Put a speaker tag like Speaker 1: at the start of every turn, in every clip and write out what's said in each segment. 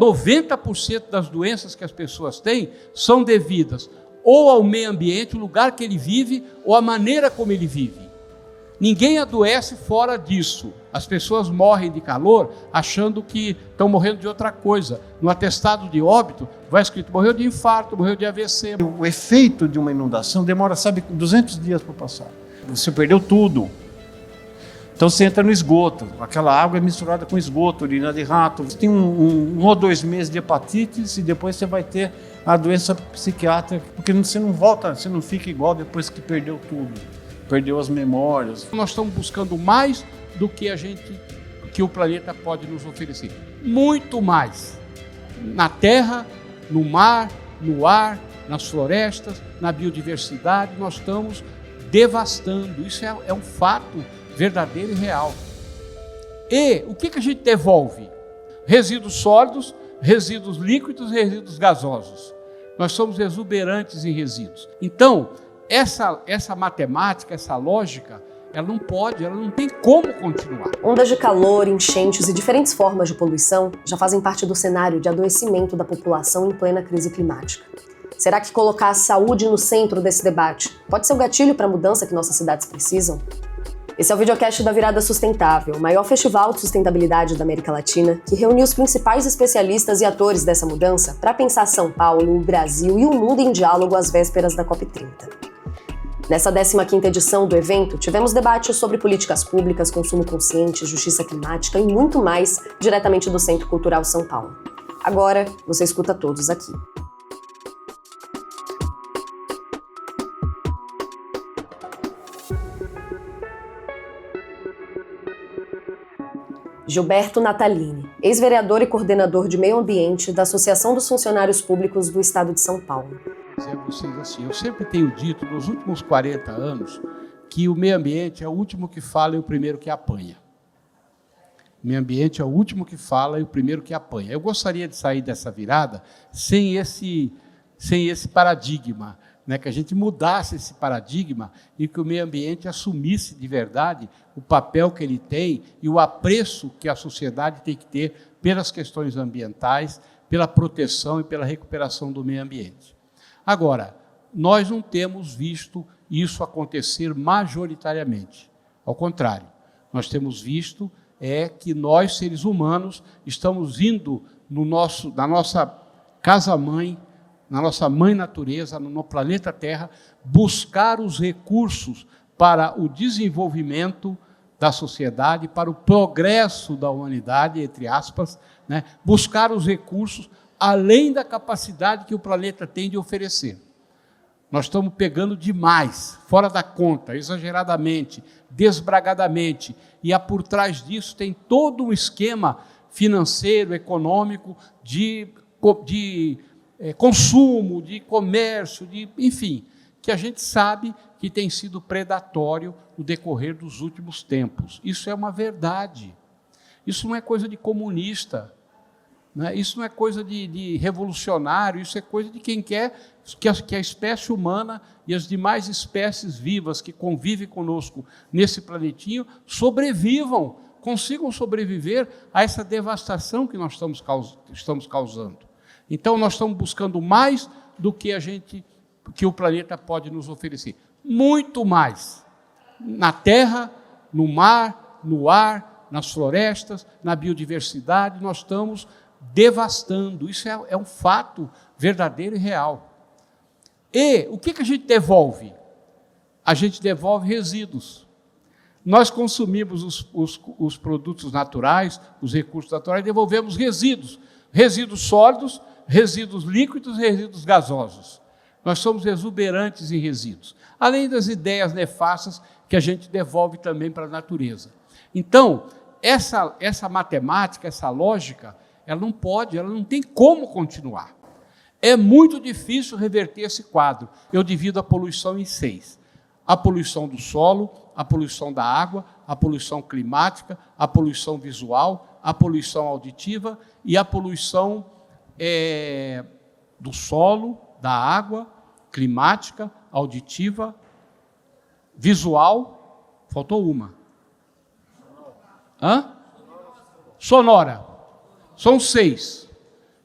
Speaker 1: 90% das doenças que as pessoas têm são devidas ou ao meio ambiente, o lugar que ele vive, ou a maneira como ele vive. Ninguém adoece fora disso. As pessoas morrem de calor achando que estão morrendo de outra coisa. No atestado de óbito vai escrito: morreu de infarto, morreu de AVC.
Speaker 2: O efeito de uma inundação demora, 200 dias para passar. Você perdeu tudo. Então você entra no esgoto, aquela água é misturada com esgoto, urina de rato. Você tem um ou 2 meses de hepatite e depois você vai ter a doença psiquiátrica, porque você não volta, você não fica igual depois que perdeu tudo, perdeu as memórias.
Speaker 1: Nós estamos buscando mais do que que o planeta pode nos oferecer. Muito mais. Na terra, no mar, no ar, nas florestas, na biodiversidade, nós estamos devastando. Isso é um fato verdadeiro e real. E o que a gente devolve? Resíduos sólidos, resíduos líquidos e resíduos gasosos. Nós somos exuberantes em resíduos. Então, essa matemática, essa lógica, ela não tem como continuar.
Speaker 3: Ondas de calor, enchentes e diferentes formas de poluição já fazem parte do cenário de adoecimento da população em plena crise climática. Será que colocar a saúde no centro desse debate pode ser o gatilho para a mudança que nossas cidades precisam? Esse é o videocast da Virada Sustentável, o maior festival de sustentabilidade da América Latina, que reuniu os principais especialistas e atores dessa mudança para pensar São Paulo, o Brasil e o mundo em diálogo às vésperas da COP30. Nessa 15ª edição do evento, tivemos debates sobre políticas públicas, consumo consciente, justiça climática e muito mais diretamente do Centro Cultural São Paulo. Agora, você escuta todos aqui. Gilberto Natalini, ex-vereador e coordenador de meio ambiente da Associação dos Funcionários Públicos do Estado de São Paulo.
Speaker 1: Dizer a vocês assim, eu sempre tenho dito nos últimos 40 anos que o meio ambiente é o último que fala e o primeiro que apanha. O meio ambiente é o último que fala e o primeiro que apanha. Eu gostaria de sair dessa virada sem esse paradigma, né, que a gente mudasse esse paradigma e que o meio ambiente assumisse de verdade o papel que ele tem e o apreço que a sociedade tem que ter pelas questões ambientais, pela proteção e pela recuperação do meio ambiente. Agora, nós não temos visto isso acontecer majoritariamente. Ao contrário, nós temos visto que nós, seres humanos, estamos indo na nossa casa-mãe, na nossa mãe natureza, no planeta Terra, buscar os recursos para o desenvolvimento da sociedade, para o progresso da humanidade, entre aspas, né? Buscar os recursos além da capacidade que o planeta tem de oferecer. Nós estamos pegando demais, fora da conta, exageradamente, desbragadamente, e por trás disso tem todo um esquema financeiro, econômico, de consumo, de comércio, enfim, que a gente sabe que tem sido predatório no decorrer dos últimos tempos. Isso é uma verdade. Isso não é coisa de comunista, né? Isso não é coisa de revolucionário, isso é coisa de quem quer que a espécie humana e as demais espécies vivas que convivem conosco nesse planetinho sobrevivam, consigam sobreviver a essa devastação que nós estamos causando. Então, nós estamos buscando mais do que que o planeta pode nos oferecer. Muito mais. Na terra, no mar, no ar, nas florestas, na biodiversidade, nós estamos devastando. Isso é um fato verdadeiro e real. E o que a gente devolve? A gente devolve resíduos. Nós consumimos os produtos naturais, os recursos naturais, devolvemos resíduos. Resíduos sólidos, resíduos líquidos e resíduos gasosos. Nós somos exuberantes em resíduos, além das ideias nefastas que a gente devolve também para a natureza. Então, essa matemática, essa lógica, ela não tem como continuar. É muito difícil reverter esse quadro. Eu divido a poluição em 6. A poluição do solo, a poluição da água, a poluição climática, a poluição visual, a poluição auditiva e a poluição do solo, da água, climática, auditiva, visual, faltou uma. Sonora. São 6.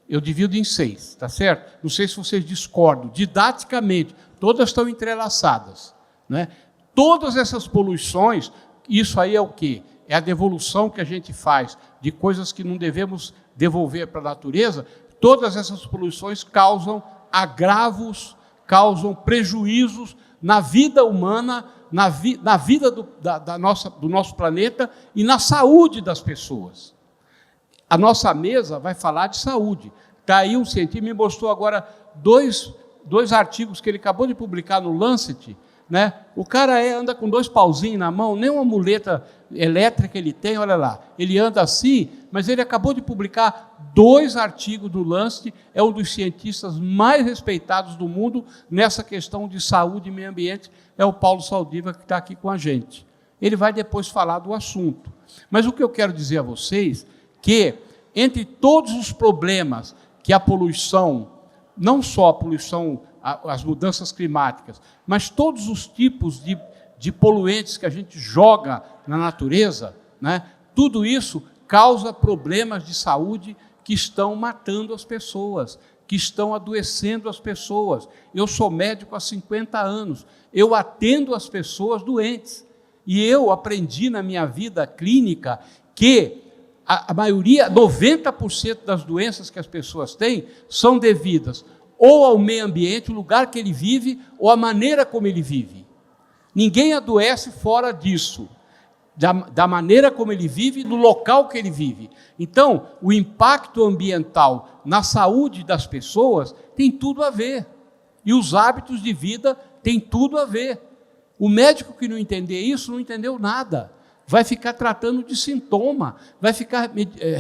Speaker 1: Eu divido em 6, tá certo? Não sei se vocês discordam. Didaticamente, todas estão entrelaçadas, né? Todas essas poluições, isso aí é o quê? É a devolução que a gente faz de coisas que não devemos devolver para a natureza. Todas essas poluições causam agravos, causam prejuízos na vida humana, na vida do nosso planeta e na saúde das pessoas. A nossa mesa vai falar de saúde. Está aí um cientista, me mostrou agora dois artigos que ele acabou de publicar no Lancet, né? O cara anda com 2 pauzinhos na mão, nem uma muleta elétrica ele tem, olha lá. Ele anda assim, mas ele acabou de publicar 2 artigos do Lancet, é um dos cientistas mais respeitados do mundo nessa questão de saúde e meio ambiente, é o Paulo Saldiva, que está aqui com a gente. Ele vai depois falar do assunto. Mas o que eu quero dizer a vocês, que entre todos os problemas que a poluição, não só a poluição, as mudanças climáticas, mas todos os tipos de poluentes que a gente joga na natureza, né, tudo isso causa problemas de saúde que estão matando as pessoas, que estão adoecendo as pessoas. Eu sou médico há 50 anos, eu atendo as pessoas doentes, e eu aprendi na minha vida clínica que a maioria, 90% das doenças que as pessoas têm, são devidas ou ao meio ambiente, o lugar que ele vive, ou a maneira como ele vive. Ninguém adoece fora disso, da maneira como ele vive, do local que ele vive. Então, o impacto ambiental na saúde das pessoas tem tudo a ver. E os hábitos de vida têm tudo a ver. O médico que não entender isso, não entendeu nada. Vai ficar tratando de sintoma, vai ficar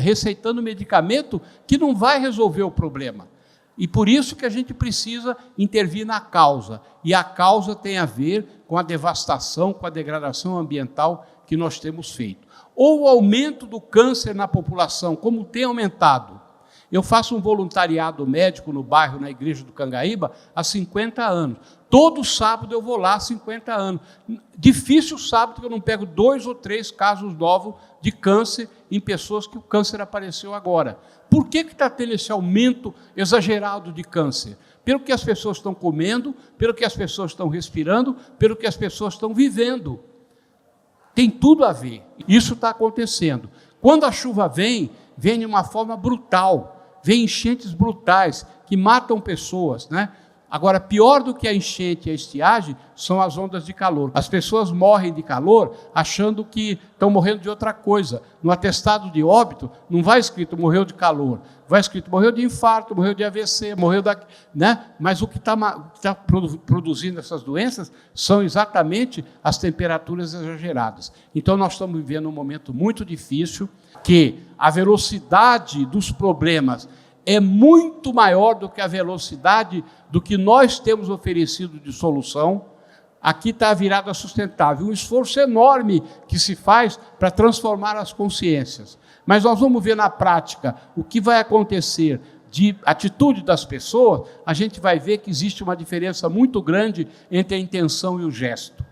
Speaker 1: receitando medicamento que não vai resolver o problema. E por isso que a gente precisa intervir na causa. E a causa tem a ver com a devastação, com a degradação ambiental que nós temos feito. Ou o aumento do câncer na população, como tem aumentado. Eu faço um voluntariado médico no bairro, na igreja do Cangaíba, há 50 anos. Todo sábado eu vou lá há 50 anos. Difícil sábado que eu não pego 2 ou 3 casos novos de câncer em pessoas que o câncer apareceu agora. Por que está tendo esse aumento exagerado de câncer? Pelo que as pessoas estão comendo, pelo que as pessoas estão respirando, pelo que as pessoas estão vivendo. Tem tudo a ver. Isso está acontecendo. Quando a chuva vem de uma forma brutal, vem enchentes brutais que matam pessoas, né? Agora, pior do que a enchente e a estiagem são as ondas de calor. As pessoas morrem de calor achando que estão morrendo de outra coisa. No atestado de óbito, não vai escrito morreu de calor, vai escrito morreu de infarto, morreu de AVC, morreu da... né? Mas o que está produzindo essas doenças são exatamente as temperaturas exageradas. Então, nós estamos vivendo um momento muito difícil, que a velocidade dos problemas é muito maior do que a velocidade do que nós temos oferecido de solução. Aqui está a virada sustentável, um esforço enorme que se faz para transformar as consciências. Mas nós vamos ver na prática o que vai acontecer de atitude das pessoas, a gente vai ver que existe uma diferença muito grande entre a intenção e o gesto.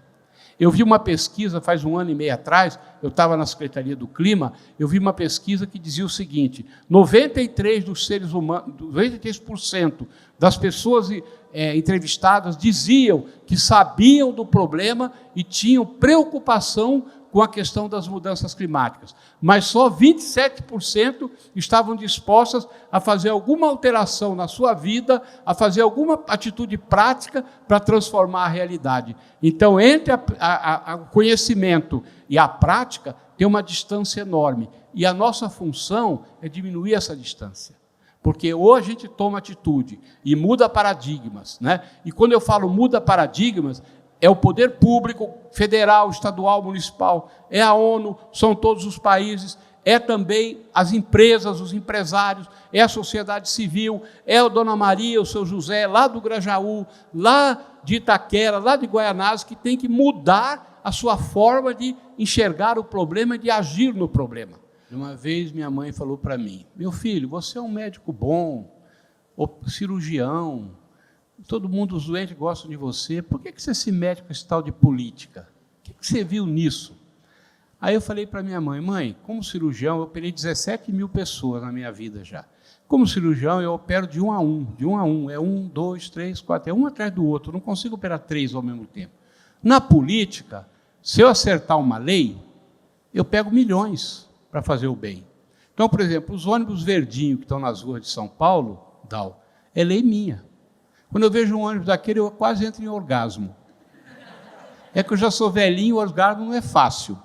Speaker 1: Eu vi uma pesquisa, faz 1 ano e meio atrás, eu estava na Secretaria do Clima, eu vi uma pesquisa que dizia o seguinte: 93% dos seres humanos, 93% das pessoas entrevistadas diziam que sabiam do problema e tinham preocupação com a questão das mudanças climáticas, mas só 27% estavam dispostas a fazer alguma alteração na sua vida, a fazer alguma atitude prática para transformar a realidade. Então, entre o conhecimento e a prática, tem uma distância enorme, e a nossa função é diminuir essa distância. Porque ou a gente toma atitude e muda paradigmas, né? E quando eu falo muda paradigmas, é o poder público, federal, estadual, municipal, é a ONU, são todos os países, é também as empresas, os empresários, é a sociedade civil, é a Dona Maria, o seu José, lá do Grajaú, lá de Itaquera, lá de Guaianazes, que tem que mudar a sua forma de enxergar o problema e de agir no problema. Uma vez minha mãe falou para mim: meu filho, você é um médico bom, cirurgião, todo mundo, os doentes gostam de você, por que você se mete com esse tal de política? O que você viu nisso? Aí eu falei para minha mãe: mãe, como cirurgião, eu operei 17 mil pessoas na minha vida já. Como cirurgião, eu opero de um a um. É 1, 2, 3, 4, é um atrás do outro. Eu não consigo operar 3 ao mesmo tempo. Na política, se eu acertar uma lei, eu pego milhões para fazer o bem. Então, por exemplo, os ônibus verdinhos que estão nas ruas de São Paulo, é lei minha. Quando eu vejo um ônibus daquele, eu quase entro em orgasmo. É que eu já sou velhinho, o orgasmo não é fácil.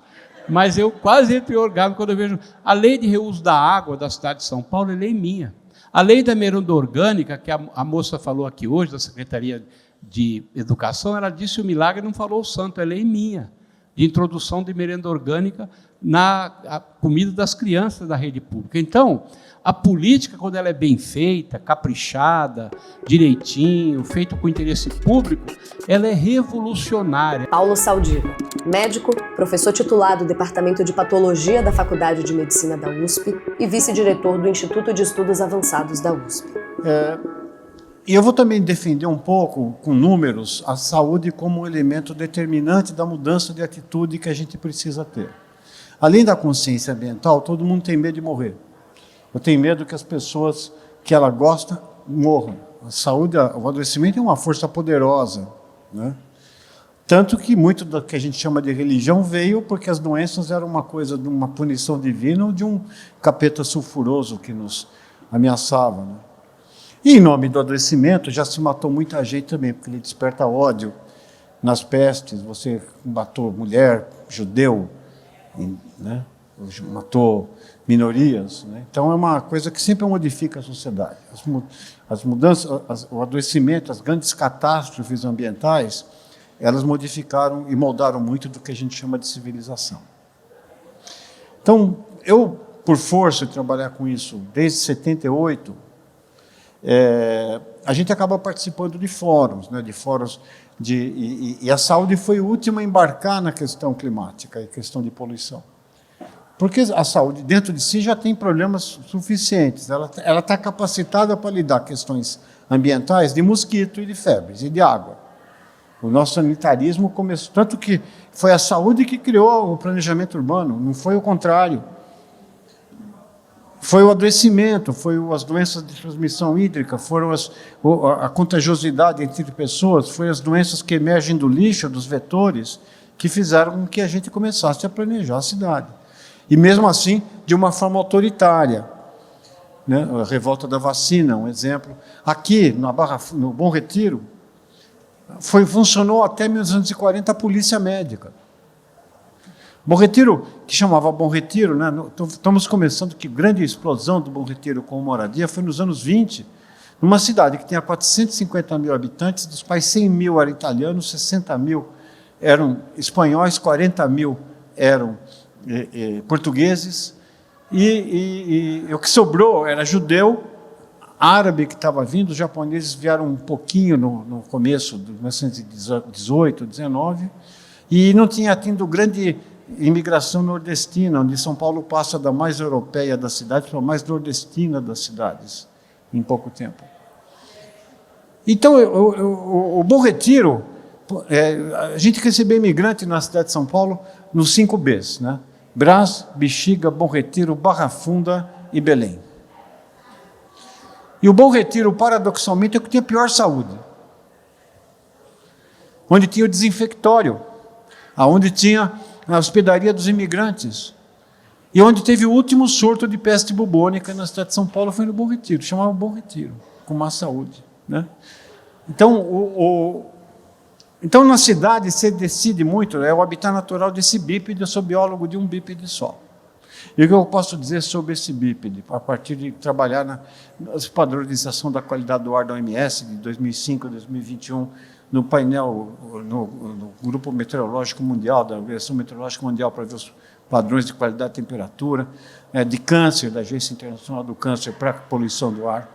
Speaker 1: Mas eu quase entro em orgasmo quando eu vejo... A lei de reuso da água da cidade de São Paulo é lei minha. A lei da merenda orgânica, que a moça falou aqui hoje, da Secretaria de Educação, ela disse o milagre, não falou o santo, é lei minha, de introdução de merenda orgânica na comida das crianças da rede pública. Então, a política, quando ela é bem feita, caprichada, direitinho, feita com interesse público, ela é revolucionária.
Speaker 3: Paulo Saldiva, médico, professor titular do Departamento de Patologia da Faculdade de Medicina da USP e vice-diretor do Instituto de Estudos Avançados da USP.
Speaker 2: E eu vou também defender um pouco, com números, a saúde como um elemento determinante da mudança de atitude que a gente precisa ter. Além da consciência ambiental, todo mundo tem medo de morrer. Eu tenho medo que as pessoas que ela gosta morram. A saúde, o adoecimento é uma força poderosa, né? Tanto que muito do que a gente chama de religião veio porque as doenças eram uma coisa de uma punição divina ou de um capeta sulfuroso que nos ameaçava, né? E em nome do adoecimento já se matou muita gente também, porque ele desperta ódio. Nas pestes, você matou mulher, judeu, né? Matou minorias, né? Então é uma coisa que sempre modifica a sociedade. As mudanças, o adoecimento, as grandes catástrofes ambientais, elas modificaram e moldaram muito do que a gente chama de civilização. Então, eu, por força de trabalhar com isso desde 78, a gente acaba participando de fóruns, né? E a saúde foi a última a embarcar na questão climática e questão de poluição. Porque a saúde, dentro de si, já tem problemas suficientes. Ela está capacitada para lidar com questões ambientais de mosquito e de febres e de água. O nosso sanitarismo começou... Tanto que foi a saúde que criou o planejamento urbano, não foi o contrário. Foi o adoecimento, foi as doenças de transmissão hídrica, foram a contagiosidade entre pessoas, foi as doenças que emergem do lixo, dos vetores, que fizeram com que a gente começasse a planejar a cidade. E mesmo assim, de uma forma autoritária, né? A revolta da vacina, um exemplo. Aqui, no Bom Retiro, funcionou até 1940 a polícia médica. Bom Retiro, que chamava Bom Retiro, né? Estamos começando que a grande explosão do Bom Retiro com moradia foi nos anos 20, numa cidade que tinha 450 mil habitantes, dos quais 100 mil eram italianos, 60 mil eram espanhóis, 40 mil eram portugueses, e o que sobrou era judeu, árabe que estava vindo, os japoneses vieram um pouquinho no começo de 1918, 19, e não tinha tido grande imigração nordestina, onde São Paulo passa da mais europeia das cidades para a mais nordestina das cidades, em pouco tempo. Então, o Bom Retiro, a gente recebeu imigrante na cidade de São Paulo nos 5 Bs, né? Brás, Bexiga, Bom Retiro, Barra Funda e Belém. E o Bom Retiro, paradoxalmente, é o que tinha pior saúde. Onde tinha o desinfectório, onde tinha a hospedaria dos imigrantes, e onde teve o último surto de peste bubônica na cidade de São Paulo foi no Bom Retiro, chamava Bom Retiro, com má saúde, né? Então, na cidade, se decide muito, é o habitat natural desse bípede, eu sou biólogo de um bípede só. E o que eu posso dizer sobre esse bípede, a partir de trabalhar na padronização da qualidade do ar da OMS, de 2005 a 2021, no painel, no Grupo Meteorológico Mundial, da Organização Meteorológica Mundial, para ver os padrões de qualidade de temperatura, de câncer, da Agência Internacional do Câncer, para a poluição do ar.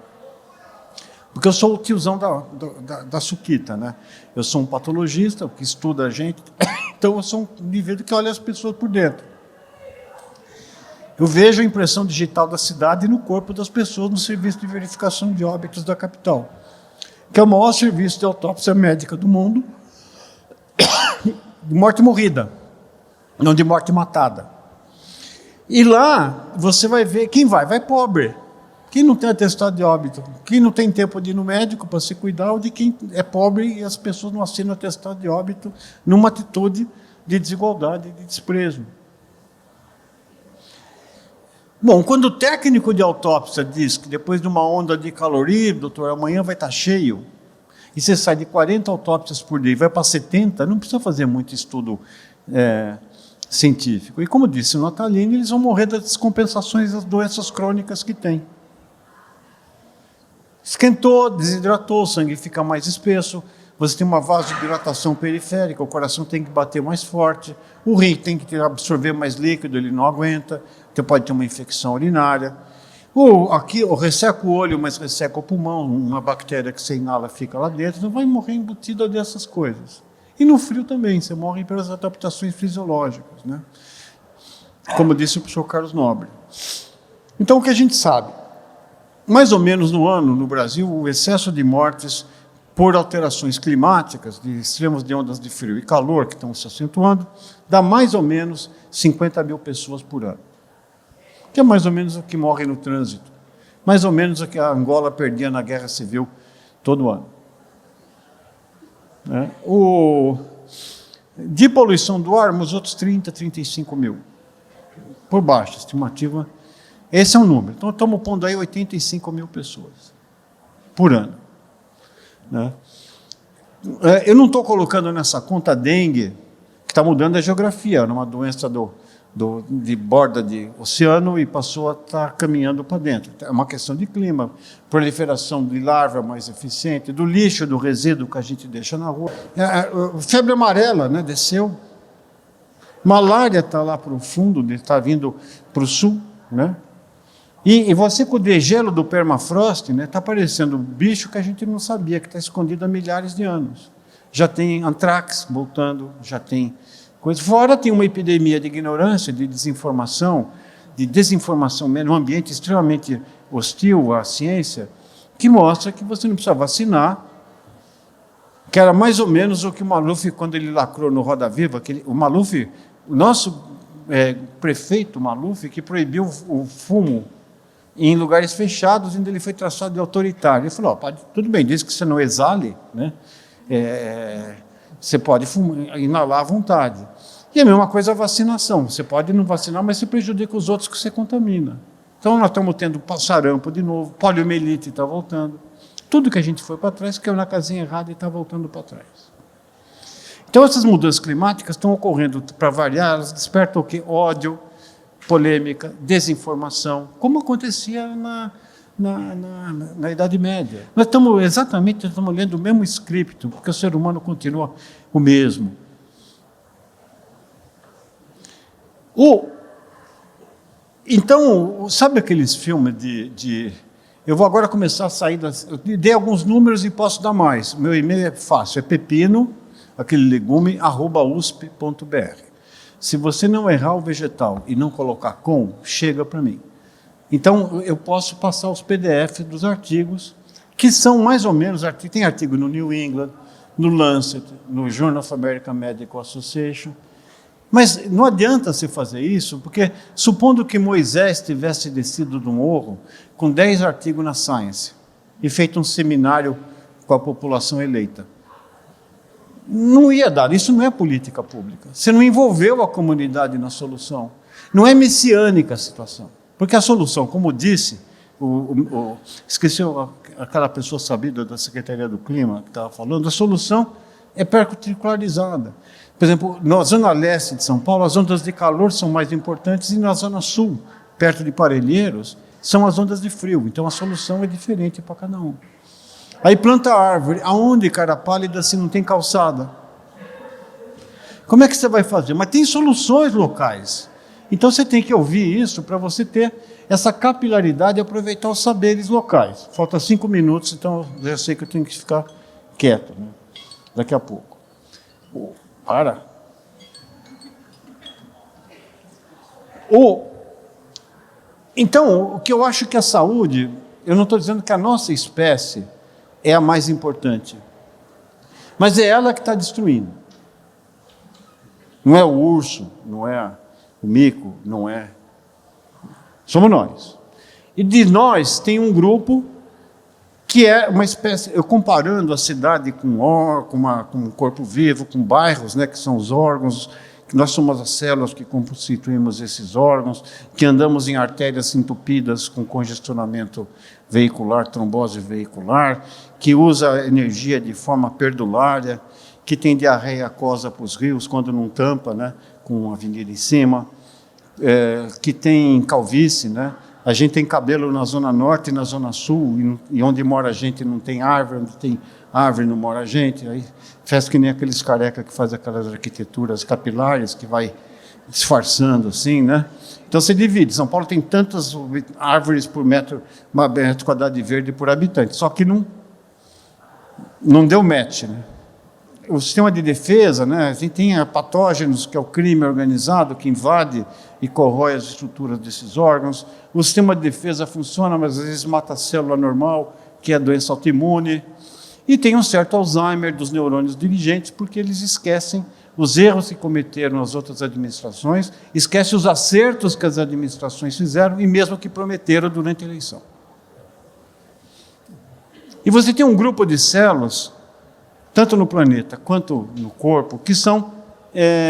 Speaker 2: Porque eu sou o tiozão da suquita, né? Eu sou um patologista que estuda a gente, então eu sou um indivíduo que olha as pessoas por dentro. Eu vejo a impressão digital da cidade no corpo das pessoas no serviço de verificação de óbitos da capital, que é o maior serviço de autópsia médica do mundo, de morte morrida, não de morte matada. E lá você vai ver, quem vai? Vai pobre. Quem não tem atestado de óbito? Quem não tem tempo de ir no médico para se cuidar, ou de quem é pobre e as pessoas não assinam atestado de óbito numa atitude de desigualdade, de desprezo. Bom, quando o técnico de autópsia diz que depois de uma onda de calor, doutor, amanhã vai estar cheio, e você sai de 40 autópsias por dia e vai para 70, não precisa fazer muito estudo científico. E como disse o Natalini, eles vão morrer das descompensações das doenças crônicas que têm. Esquentou, desidratou, o sangue fica mais espesso, você tem uma vasodilatação periférica, o coração tem que bater mais forte, o rim tem que absorver mais líquido, ele não aguenta, você pode ter uma infecção urinária. Aqui, resseca o olho, mas resseca o pulmão, uma bactéria que você inala fica lá dentro, você vai morrer embutido dessas coisas. E no frio também, você morre pelas adaptações fisiológicas, né? Como disse o professor Carlos Nobre. Então, o que a gente sabe? Mais ou menos no ano, no Brasil, o excesso de mortes por alterações climáticas, de extremos de ondas de frio e calor que estão se acentuando, dá mais ou menos 50 mil pessoas por ano. Que é mais ou menos o que morre no trânsito. Mais ou menos o que a Angola perdia na Guerra Civil todo ano. De poluição do ar, uns outros 30, 35 mil. Por baixa estimativa. Esse é um número. Então, estamos pondo aí 85 mil pessoas por ano. Né? Eu não estou colocando nessa conta a dengue, que está mudando a geografia, era uma doença de borda de oceano e passou a estar caminhando para dentro. É uma questão de clima, proliferação de larva mais eficiente, do lixo, do resíduo que a gente deixa na rua. Febre amarela, né, desceu. Malária está lá para o fundo, está vindo para o sul, né? E você com o degelo do permafrost, né, está aparecendo um bicho que a gente não sabia, que está escondido há milhares de anos. Já tem antrax voltando, já tem coisa. Fora tem uma epidemia de ignorância, de desinformação mesmo, um ambiente extremamente hostil à ciência, que mostra que você não precisa vacinar, que era mais ou menos o que o Maluf, quando ele lacrou no Roda Viva, o Maluf, o nosso prefeito Maluf, que proibiu o fumo em lugares fechados, onde ele foi traçado de autoritário. Ele falou, tudo bem, desde que você não exale, né, você pode inalar à vontade. E a mesma coisa a vacinação. Você pode não vacinar, mas você prejudica os outros que você contamina. Então, nós estamos tendo sarampo de novo, poliomielite está voltando. Tudo que a gente foi para trás caiu na casinha errada e está voltando para trás. Então, essas mudanças climáticas estão ocorrendo, para variar, elas despertam o quê? Ódio, polêmica, desinformação, como acontecia na Idade Média. Nós estamos lendo o mesmo script, porque o ser humano continua o mesmo. Então, sabe aqueles filmes eu vou agora começar a sair eu dei alguns números e posso dar mais. Meu e-mail é fácil, é pepino, aquele legume, @usp.br. Se você não errar o vegetal e não colocar chega para mim. Então, eu posso passar os PDF dos artigos, que são mais ou menos, tem artigo no New England, no Lancet, no Journal of American Medical Association. Mas não adianta você fazer isso, porque supondo que Moisés tivesse descido do morro com 10 artigos na Science e feito um seminário com a população eleita, não ia dar. Isso não é política pública. Você não envolveu a comunidade na solução. Não é messiânica a situação. Porque a solução, como disse, esqueci aquela pessoa sabida da Secretaria do Clima que estava falando, a solução é particularizada. Por exemplo, na zona leste de São Paulo, as ondas de calor são mais importantes, e na zona sul, perto de Parelheiros, são as ondas de frio. Então, a solução é diferente para cada um. Aí planta árvore. Aonde, cara pálida, se não tem calçada? Como é que você vai fazer? Mas tem soluções locais. Então, você tem que ouvir isso para você ter essa capilaridade e aproveitar os saberes locais. Falta 5 minutos, então eu já sei que eu tenho que ficar quieto, né? Daqui a pouco. Para. Então, o que eu acho que a saúde, eu não estou dizendo que a nossa espécie é a mais importante, mas é ela que está destruindo. Não é o urso, não é o mico, não é. Somos nós. E de nós tem um grupo que é uma espécie, eu comparando a cidade com um corpo vivo, com bairros, né, que são os órgãos, que nós somos as células que constituímos esses órgãos, que andamos em artérias entupidas com congestionamento veicular, trombose veicular, que usa energia de forma perdulária, que tem diarreia aquosa para os rios quando não tampa, né, com a avenida em cima, que tem calvície, né? A gente tem cabelo na zona norte e na zona sul, e onde mora a gente não tem árvore, onde tem árvore não mora gente. Aí faz que nem aqueles careca que faz aquelas arquiteturas capilares que vai disfarçando assim, né? Então você divide. São Paulo tem tantas árvores por metro quadrado de verde por habitante, só que não deu match, né? O sistema de defesa, né, a gente tem patógenos, que é o crime organizado, que invade e corrói as estruturas desses órgãos. O sistema de defesa funciona, mas às vezes mata a célula normal, que é a doença autoimune. E tem um certo Alzheimer dos neurônios dirigentes, porque eles esquecem os erros que cometeram as outras administrações, esquecem os acertos que as administrações fizeram e mesmo que prometeram durante a eleição. E você tem um grupo de células, tanto no planeta quanto no corpo, que são,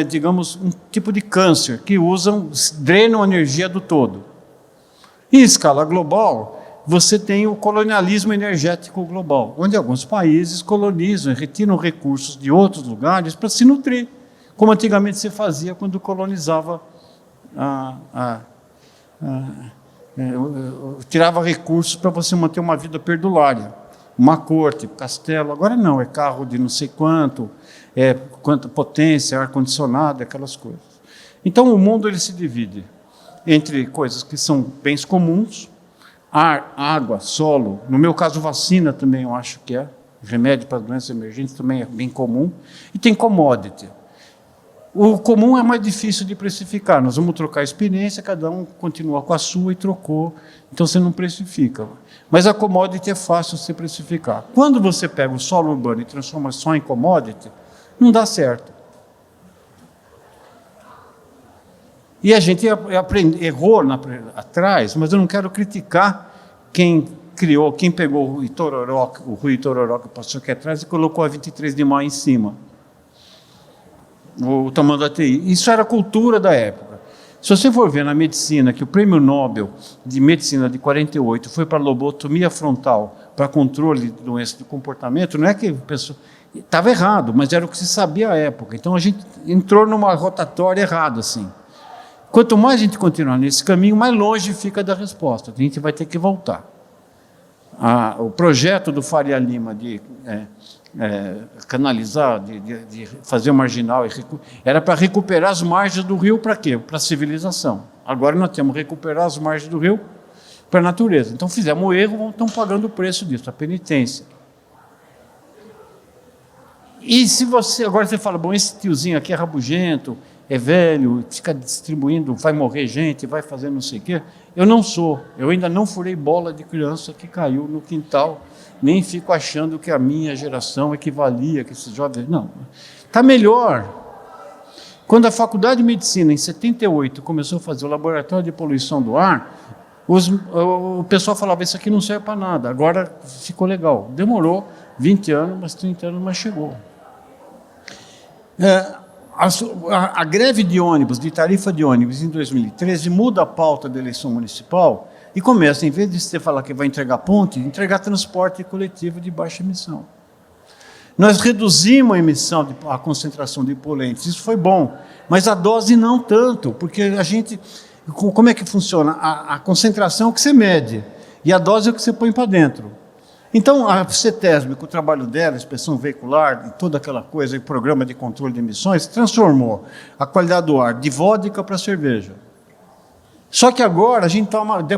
Speaker 2: digamos, um tipo de câncer, que drenam a energia do todo. Em escala global, você tem o colonialismo energético global, onde alguns países colonizam e retiram recursos de outros lugares para se nutrir, como antigamente se fazia quando colonizava, tirava recursos para você manter uma vida perdulária. Uma corte, castelo, agora não, é carro de não sei quanto, quanta potência, ar-condicionado, aquelas coisas. Então o mundo ele se divide entre coisas que são bens comuns, ar, água, solo, no meu caso vacina também eu acho que é, remédio para doenças emergentes também é bem comum, e tem commodity. O comum é mais difícil de precificar, nós vamos trocar a experiência, cada um continua com a sua e trocou, então você não precifica. Mas a commodity é fácil de se precificar. Quando você pega o solo urbano e transforma só em commodity, não dá certo. E a gente errou atrás, mas eu não quero criticar quem criou, quem pegou o Rui Itororó que passou aqui atrás e colocou a 23 de maio em cima. O tamanho da TI. Isso era a cultura da época. Se você for ver na medicina, que o prêmio Nobel de Medicina de 48 foi para lobotomia frontal, para controle de doença do comportamento, não é que a pessoa estava errado, mas era o que se sabia à época. Então a gente entrou numa rotatória errada, assim. Quanto mais a gente continuar nesse caminho, mais longe fica da resposta. A gente vai ter que voltar. O projeto do Faria Lima de canalizar, de fazer o marginal, era para recuperar as margens do rio para quê? Para a civilização. Agora nós temos que recuperar as margens do rio para a natureza. Então fizemos o erro, estamos pagando o preço disso, a penitência. E se você, agora você fala, bom, esse tiozinho aqui é rabugento, é velho, fica distribuindo, vai morrer gente, vai fazer não sei o quê. Eu não sou, eu ainda não furei bola de criança que caiu no quintal, nem fico achando que a minha geração equivalia, que esses jovens... Não, está melhor. Quando a Faculdade de Medicina, em 78, começou a fazer o laboratório de poluição do ar, o pessoal falava, isso aqui não serve para nada, agora ficou legal. Demorou 20 anos, mas 30 anos, mas chegou. A greve de ônibus, de tarifa de ônibus, em 2013, muda a pauta da eleição municipal e começa, em vez de você falar que vai entregar ponte, entregar transporte coletivo de baixa emissão. Nós reduzimos a emissão, a concentração de poluentes, isso foi bom, mas a dose não tanto, porque a gente... Como é que funciona? A concentração é o que você mede, e a dose é o que você põe para dentro. Então, a CETESB, com o trabalho dela, inspeção veicular, e toda aquela coisa, e programa de controle de emissões, transformou a qualidade do ar de vodka para cerveja. Só que agora a gente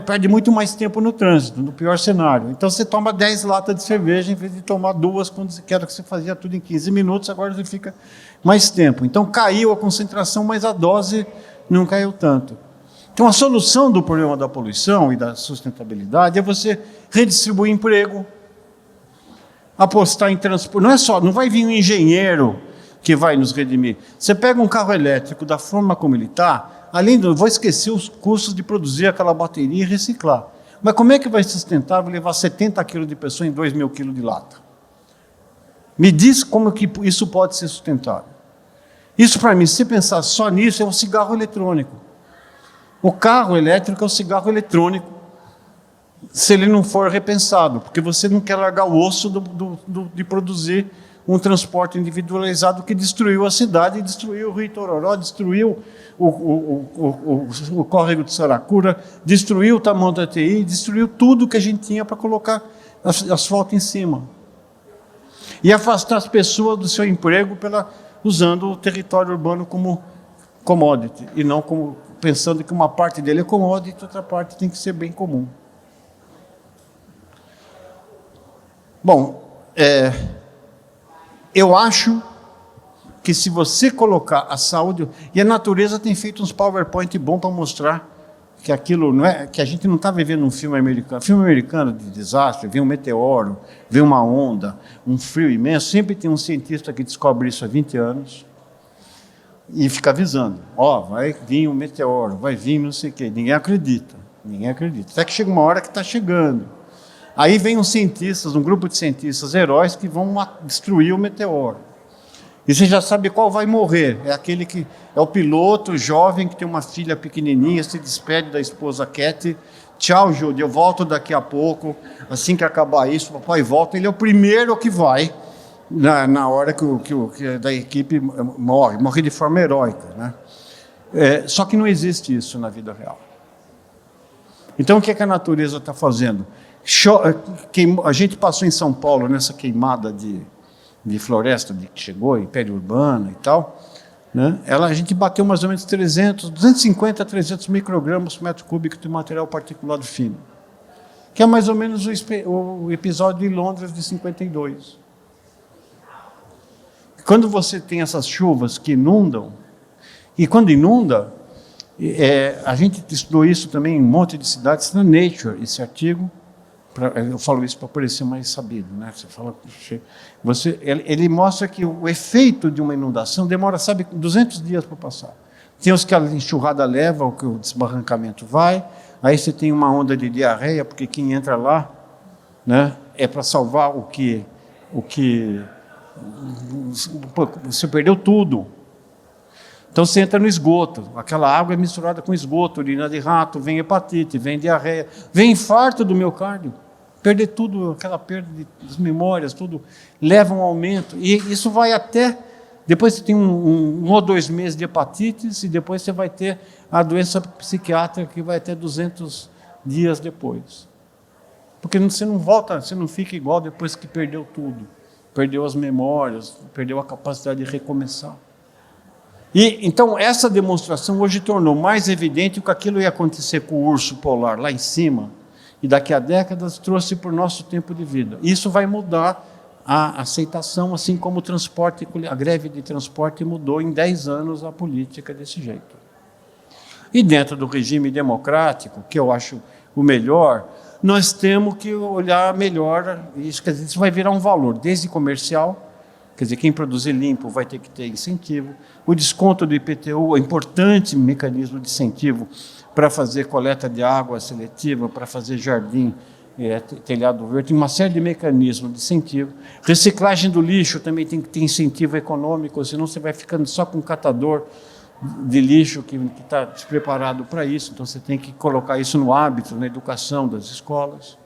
Speaker 2: perde muito mais tempo no trânsito, no pior cenário. Então, você toma 10 latas de cerveja, em vez de tomar 2, quando você quer que você fazia tudo em 15 minutos, agora você fica mais tempo. Então, caiu a concentração, mas a dose não caiu tanto. Então, a solução do problema da poluição e da sustentabilidade é você redistribuir emprego, apostar em transporte. Não vai vir um engenheiro que vai nos redimir. Você pega um carro elétrico da forma como ele está, vou esquecer os custos de produzir aquela bateria e reciclar. Mas como é que vai ser sustentável levar 70 quilos de pessoa em 2.000 quilos de lata? Me diz como que isso pode ser sustentável. Isso, para mim, se você pensar só nisso, é um cigarro eletrônico. O carro elétrico é um cigarro eletrônico, se ele não for repensado, porque você não quer largar o osso de produzir um transporte individualizado que destruiu a cidade, destruiu o Rio Itororó, destruiu o córrego de Saracura, destruiu o tamanho da TI, destruiu tudo que a gente tinha para colocar asfalto em cima. E afastar as pessoas do seu emprego usando o território urbano como commodity, e não como pensando que uma parte dele é commodity e outra parte tem que ser bem comum. Bom, eu acho que se você colocar a saúde... E a natureza tem feito uns PowerPoint bons para mostrar que aquilo não é... que a gente não está vivendo um filme americano. Filme americano de desastre, vem um meteoro, vem uma onda, um frio imenso. Sempre tem um cientista que descobre isso há 20 anos e fica avisando. Vai vir um meteoro, vai vir não sei o quê. Ninguém acredita. Até que chega uma hora que está chegando. Aí vem um grupo de cientistas heróis que vão destruir o meteoro. E você já sabe qual vai morrer. É aquele que é o piloto jovem que tem uma filha pequenininha, se despede da esposa Cat. Tchau, Judy, eu volto daqui a pouco. Assim que acabar isso, o papai volta. Ele é o primeiro que vai na hora que da equipe morre de forma heróica, né? Só que não existe isso na vida real. Então, o que a natureza está fazendo? A gente passou em São Paulo nessa queimada de floresta que chegou, Império Urbana e tal, né? A gente bateu mais ou menos 250 a 300 microgramas por metro cúbico de material particulado fino, que é mais ou menos o episódio de Londres de 52. Quando você tem essas chuvas que inundam, e quando inunda, a gente estudou isso também em um monte de cidades, na Nature, esse artigo. Eu falo isso para parecer mais sabido, né? Ele mostra que o efeito de uma inundação demora, 200 dias para passar. Tem os que a enxurrada leva, o que o desbarrancamento vai, aí você tem uma onda de diarreia, porque quem entra lá, né, é para salvar o que você perdeu tudo. Então você entra no esgoto, aquela água é misturada com esgoto, urina de rato, vem hepatite, vem diarreia, vem infarto do miocárdio. Perder tudo, aquela perda das memórias, tudo leva a um aumento. E isso vai até... Depois você tem um ou 2 meses de hepatites e depois você vai ter a doença psiquiátrica que vai até 200 dias depois. Porque você não volta, você não fica igual depois que perdeu tudo. Perdeu as memórias, perdeu a capacidade de recomeçar. E então essa demonstração hoje tornou mais evidente que aquilo ia acontecer com o urso polar lá em cima, e daqui a décadas trouxe para o nosso tempo de vida. Isso vai mudar a aceitação, assim como o transporte, a greve de transporte mudou em 10 anos a política desse jeito. E dentro do regime democrático, que eu acho o melhor, nós temos que olhar melhor, isso, quer dizer, isso vai virar um valor, desde comercial, quer dizer, quem produzir limpo vai ter que ter incentivo, o desconto do IPTU é um importante mecanismo de incentivo para fazer coleta de água seletiva, para fazer jardim, telhado verde, tem uma série de mecanismos de incentivo. Reciclagem do lixo também tem que ter incentivo econômico, senão você vai ficando só com um catador de lixo que está despreparado para isso, então você tem que colocar isso no hábito, na educação das escolas.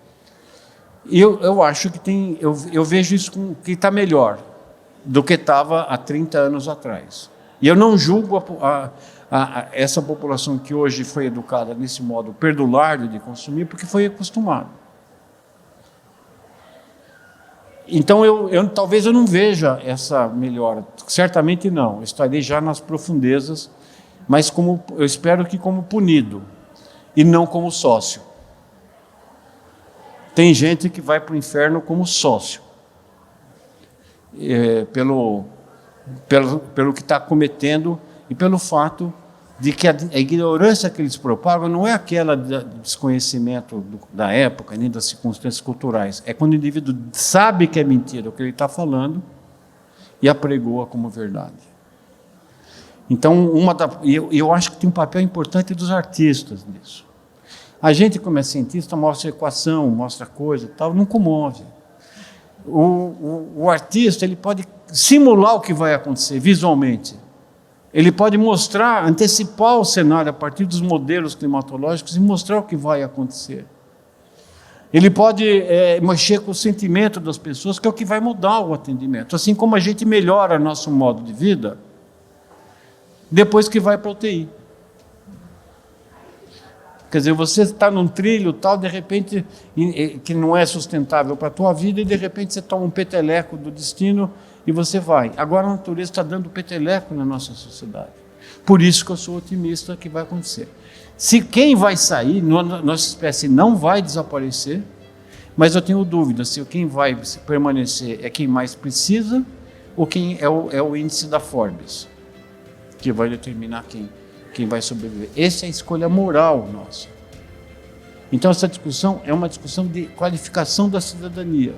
Speaker 2: E eu acho que eu vejo isso que está melhor do que estava há 30 anos atrás. E eu não julgo essa população que hoje foi educada nesse modo perdulário de consumir, porque foi acostumada. Então, talvez eu não veja essa melhora. Certamente não. Eu estarei já nas profundezas, mas eu espero que como punido, e não como sócio. Tem gente que vai para o inferno como sócio, pelo que está cometendo e pelo fato de que a ignorância que eles propagam não é aquela do desconhecimento da época, nem das circunstâncias culturais. É quando o indivíduo sabe que é mentira o que ele está falando e apregoa como verdade. Então, eu acho que tem um papel importante dos artistas nisso. A gente, como é cientista, mostra equação, mostra coisa e tal, não comove. O artista, ele pode simular o que vai acontecer visualmente. Ele pode mostrar, antecipar o cenário a partir dos modelos climatológicos e mostrar o que vai acontecer. Ele pode mexer com o sentimento das pessoas, que é o que vai mudar o atendimento. Assim como a gente melhora nosso modo de vida depois que vai para a UTI. Quer dizer, você está num trilho tal, de repente, que não é sustentável para a tua vida, e de repente você toma um peteleco do destino e você vai. Agora a natureza está dando peteleco na nossa sociedade. Por isso que eu sou otimista que vai acontecer. Se quem vai sair, nossa espécie não vai desaparecer, mas eu tenho dúvida se quem vai permanecer é quem mais precisa ou quem é o índice da Forbes, que vai determinar quem vai sobreviver. Essa é a escolha moral nossa. Então essa discussão é uma discussão de qualificação da cidadania.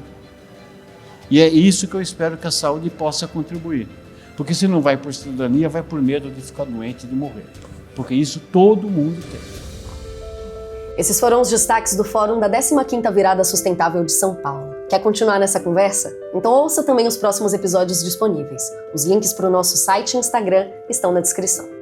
Speaker 2: E é isso que eu espero que a saúde possa contribuir. Porque se não vai por cidadania, vai por medo de ficar doente e de morrer. Porque isso todo mundo tem.
Speaker 3: Esses foram os destaques do Fórum da 15ª Virada Sustentável de São Paulo. Quer continuar nessa conversa? Então ouça também os próximos episódios disponíveis. Os links para o nosso site e Instagram estão na descrição.